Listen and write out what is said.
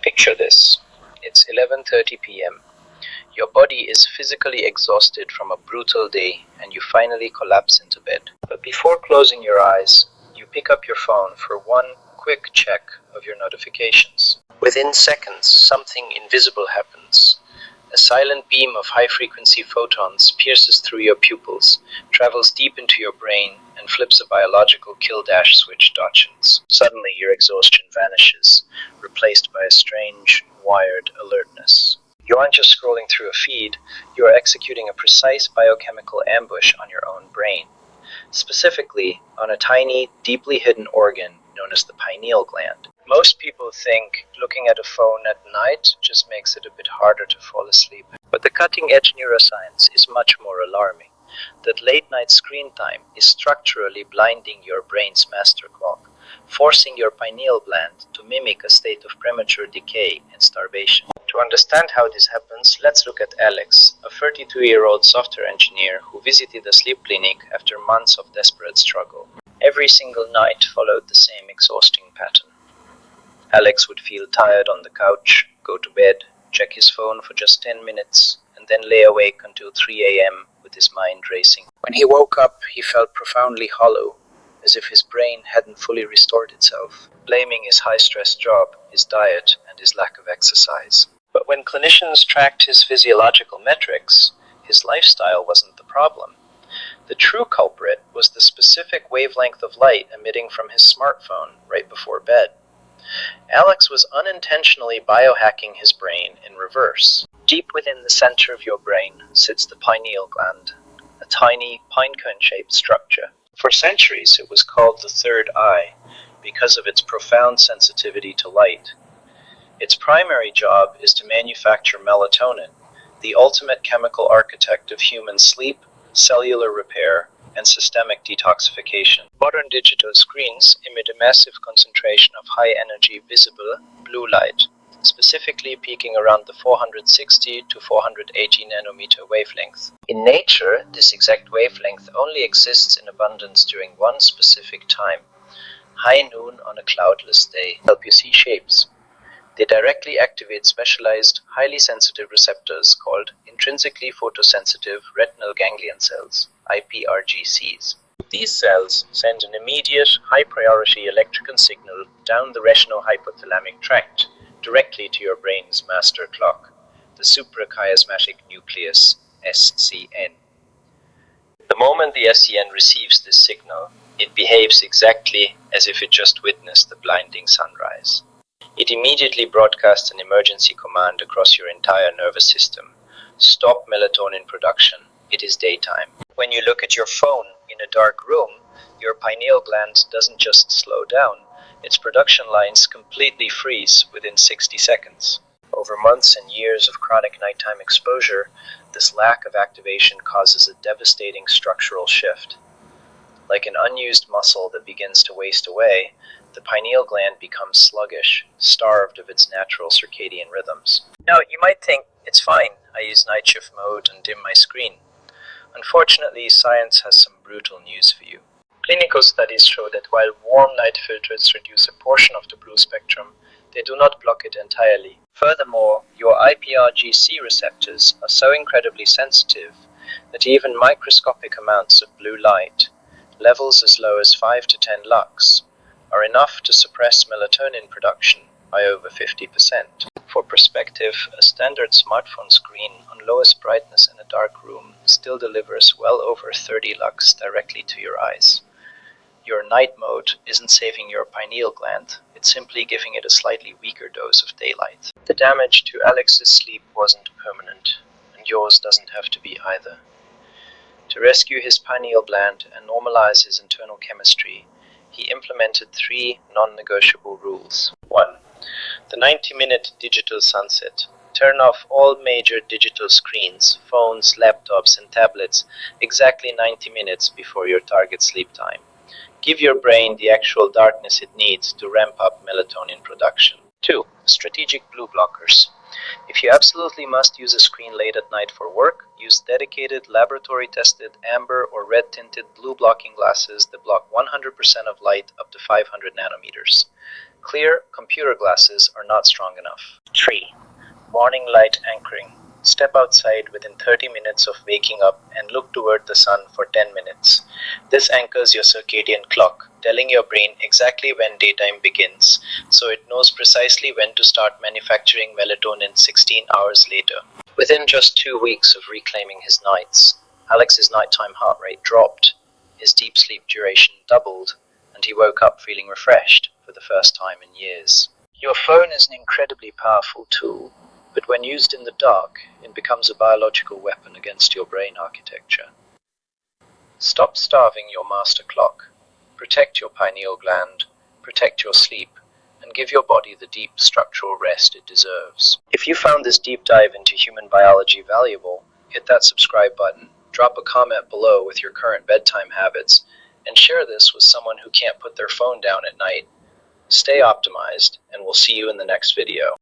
Picture this. It's 11:30 p.m. Your body is physically exhausted from a brutal day and you finally collapse into bed. But before closing your eyes, you pick up your phone for one quick check of your notifications. Within seconds, something invisible happens. A silent beam of high-frequency photons pierces through your pupils, travels deep into your brain, and flips a biological kill-dash switch dodgings. Suddenly, your exhaustion vanishes, replaced by a strange, wired alertness. You aren't just scrolling through a feed, you are executing a precise biochemical ambush on your own brain. Specifically, on a tiny, deeply hidden organ known as the pineal gland. Most people think looking at a phone at night just makes it a bit harder to fall asleep. But the cutting-edge neuroscience is much more alarming. That late-night screen time is structurally blinding your brain's master clock, forcing your pineal gland to mimic a state of premature decay and starvation. To understand how this happens, let's look at Alex, a 32-year-old software engineer who visited a sleep clinic after months of desperate struggle. Every single night followed the same exhausting pattern. Alex would feel tired on the couch, go to bed, check his phone for just 10 minutes, and then lay awake until 3 a.m. with his mind racing. When he woke up, he felt profoundly hollow, as if his brain hadn't fully restored itself, blaming his high-stress job, his diet, and his lack of exercise. But when clinicians tracked his physiological metrics, his lifestyle wasn't the problem. The true culprit was the specific wavelength of light emitting from his smartphone right before bed. Alex was unintentionally biohacking his brain in reverse. Deep within the center of your brain sits the pineal gland, a tiny pinecone-shaped structure. For centuries it was called the third eye because of its profound sensitivity to light. Its primary job is to manufacture melatonin, the ultimate chemical architect of human sleep, cellular repair, and systemic detoxification. Modern digital screens emit a massive concentration of high-energy visible blue light, specifically peaking around the 460 to 480 nanometer wavelength. In nature, this exact wavelength only exists in abundance during one specific time, high noon on a cloudless day. Help you see shapes. They directly activate specialized, highly sensitive receptors called intrinsically photosensitive retinal ganglion cells, IPRGCs. These cells send an immediate, high-priority electrical signal down the retinohypothalamic tract, directly to your brain's master clock, the suprachiasmatic nucleus, SCN. The moment the SCN receives this signal, it behaves exactly as if it just witnessed the blinding sunrise. It immediately broadcasts an emergency command across your entire nervous system. Stop melatonin production. It is daytime. When you look at your phone in a dark room, your pineal gland doesn't just slow down. Its production lines completely freeze within 60 seconds. Over months and years of chronic nighttime exposure, this lack of activation causes a devastating structural shift. Like an unused muscle that begins to waste away, the pineal gland becomes sluggish, starved of its natural circadian rhythms. Now, you might think, it's fine, I use night shift mode and dim my screen. Unfortunately, science has some brutal news for you. Clinical studies show that while warm light filters reduce a portion of the blue spectrum, they do not block it entirely. Furthermore, your IPRGC receptors are so incredibly sensitive that even microscopic amounts of blue light, levels as low as 5 to 10 lux, are enough to suppress melatonin production by over 50%. For perspective, a standard smartphone screen on lowest brightness in a dark room still delivers well over 30 lux directly to your eyes. Your night mode isn't saving your pineal gland, it's simply giving it a slightly weaker dose of daylight. The damage to Alex's sleep wasn't permanent, and yours doesn't have to be either. To rescue his pineal gland and normalize his internal chemistry, he implemented 3 non-negotiable rules. 1. The 90-minute digital sunset. Turn off all major digital screens, phones, laptops, and tablets exactly 90 minutes before your target sleep time. Give your brain the actual darkness it needs to ramp up melatonin production. 2. Strategic blue blockers. If you absolutely must use a screen late at night for work, use dedicated laboratory-tested amber or red-tinted blue blocking glasses that block 100% of light up to 500 nanometers. Clear computer glasses are not strong enough. 3. Morning light anchoring. Step outside within 30 minutes of waking up and look toward the sun for 10 minutes. This anchors your circadian clock, telling your brain exactly when daytime begins, so it knows precisely when to start manufacturing melatonin 16 hours later. Within just 2 weeks of reclaiming his nights, Alex's nighttime heart rate dropped, his deep sleep duration doubled, and he woke up feeling refreshed for the first time in years. Your phone is an incredibly powerful tool, but when used in the dark, it becomes a biological weapon against your brain architecture. Stop starving your master clock. Protect your pineal gland, protect your sleep, and give your body the deep structural rest it deserves. If you found this deep dive into human biology valuable, hit that subscribe button, drop a comment below with your current bedtime habits, and share this with someone who can't put their phone down at night. Stay optimized, and we'll see you in the next video.